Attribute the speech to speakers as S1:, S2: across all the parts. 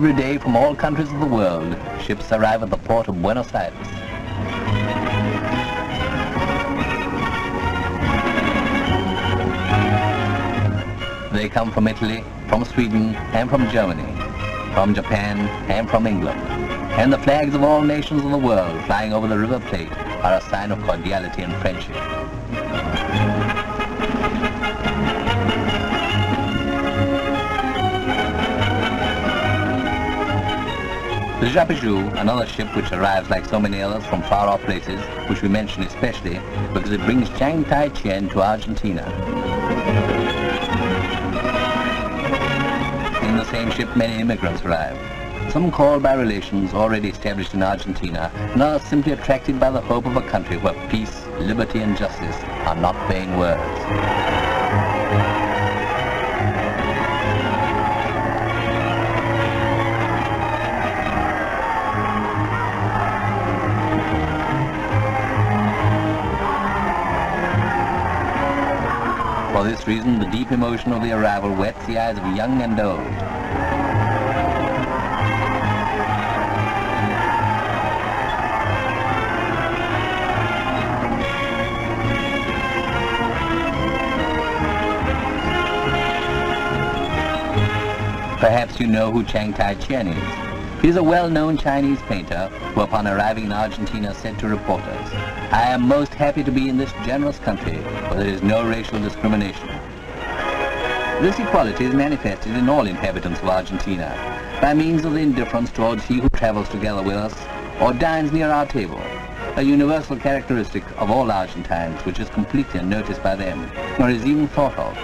S1: Every day from all countries of the world, ships arrive at the port of Buenos Aires. They come from Italy, from Sweden, and from Germany, from Japan, and from England. And the flags of all nations of the world flying over the River Plate are a sign of cordiality and friendship. The Japiju, another ship which arrives like so many others from far-off places, which we mention especially because it brings Chiang Tai-chien to Argentina. In the same ship many immigrants arrive, some called by relations already established in Argentina, and others simply attracted by the hope of a country where peace, liberty and justice are not vain words. For this reason, the deep emotion of the arrival wets the eyes of young and old. Perhaps you know who Chiang Tai-chien is. He is a well-known Chinese painter who, upon arriving in Argentina, said to reporters, "I am most happy to be in this generous country where there is no racial discrimination." This equality is manifested in all inhabitants of Argentina by means of the indifference towards he who travels together with us or dines near our table, a universal characteristic of all Argentines which is completely unnoticed by them, nor is even thought of.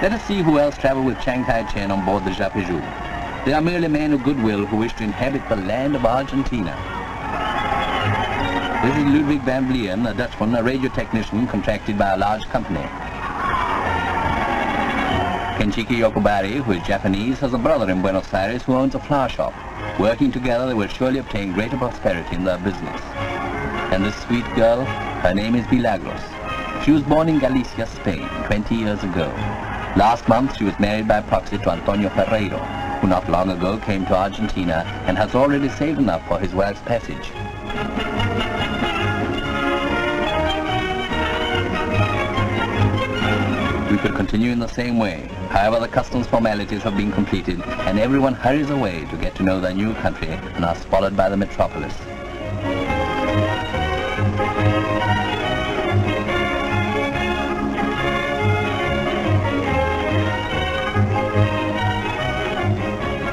S1: Let us see who else traveled with Chiang Tai-chien on board the Japiju. They are merely men of goodwill who wish to inhabit the land of Argentina. This is Ludwig van Vlieren, a Dutchman, a radio technician contracted by a large company. Kenchiki Yokobari, who is Japanese, has a brother in Buenos Aires who owns a flower shop. Working together, they will surely obtain greater prosperity in their business. And this sweet girl, her name is Milagros. She was born in Galicia, Spain, 20 years ago. Last month, she was married by proxy to Antonio Ferreiro, who not long ago came to Argentina and has already saved enough for his wife's passage. We could continue in the same way. However, the customs formalities have been completed and everyone hurries away to get to know their new country and are swallowed by the metropolis.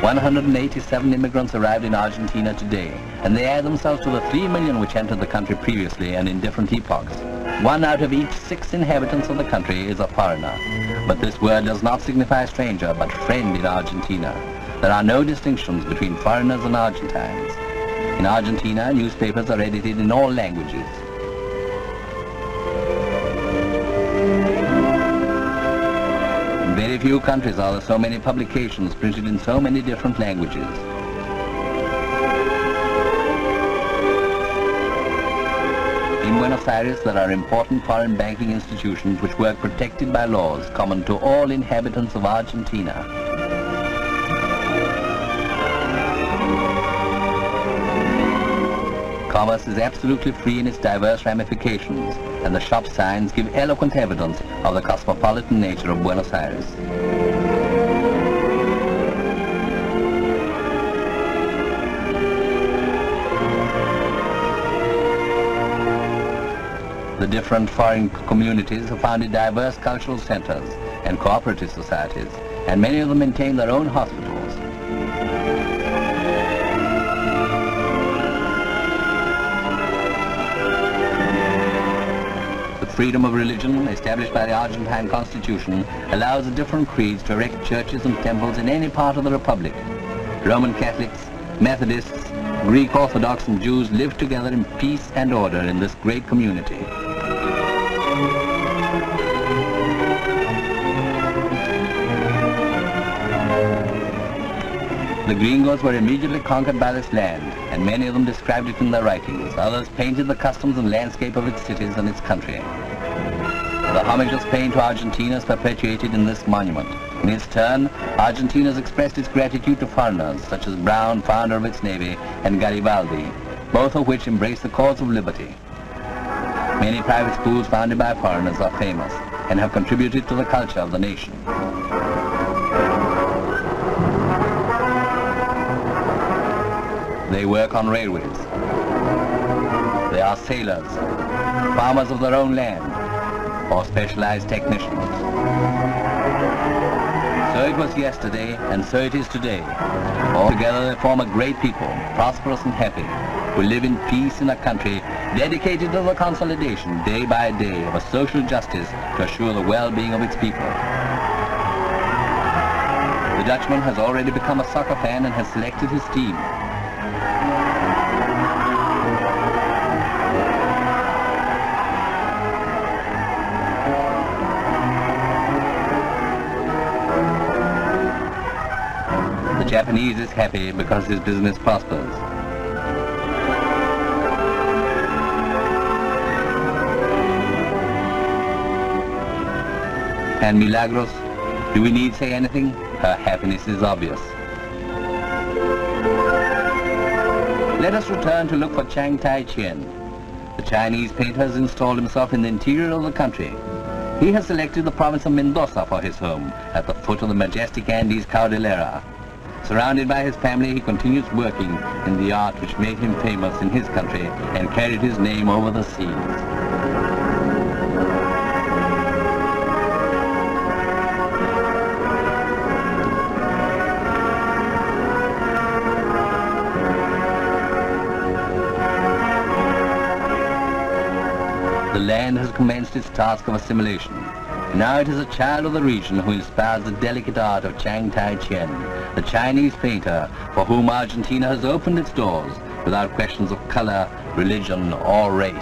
S1: "187 immigrants arrived in Argentina today, and they add themselves to the 3 million which entered the country previously and in different epochs. 1 out of each 6 inhabitants of the country is a foreigner. But this word does not signify stranger, but friend in Argentina. There are no distinctions between foreigners and Argentines. In Argentina, newspapers are edited in all languages. In very few countries are there so many publications printed in so many different languages. In Buenos Aires, there are important foreign banking institutions which work protected by laws common to all inhabitants of Argentina. Commerce is absolutely free in its diverse ramifications, and the shop signs give eloquent evidence of the cosmopolitan nature of Buenos Aires. The different foreign communities have founded diverse cultural centers and cooperative societies, and many of them maintain their own hospitals. The freedom of religion, established by the Argentine Constitution, allows the different creeds to erect churches and temples in any part of the Republic. Roman Catholics, Methodists, Greek Orthodox and Jews live together in peace and order in this great community. The gringos were immediately conquered by this land, and many of them described it in their writings. Others painted the customs and landscape of its cities and its country. The homage of Spain to Argentina is perpetuated in this monument. In its turn, Argentina has expressed its gratitude to foreigners, such as Brown, founder of its navy, and Garibaldi, both of which embrace the cause of liberty. Many private schools founded by foreigners are famous and have contributed to the culture of the nation. They work on railways. They are sailors, farmers of their own land, or specialized technicians. So it was yesterday, and so it is today. Altogether they form a great people, prosperous and happy, who live in peace in a country dedicated to the consolidation, day by day, of a social justice to assure the well-being of its people. The Dutchman has already become a soccer fan and has selected his team. The Japanese is happy because his business prospers. And Milagros, do we need say anything? Her happiness is obvious. Let us return to look for Chiang Tai-chien. The Chinese painter has installed himself in the interior of the country. He has selected the province of Mendoza for his home, at the foot of the majestic Andes Cordillera. Surrounded by his family, he continues working in the art which made him famous in his country and carried his name over the seas. The land has commenced its task of assimilation. Now it is a child of the region who inspires the delicate art of Chiang Tai-chien, the Chinese painter for whom Argentina has opened its doors without questions of color, religion, or race.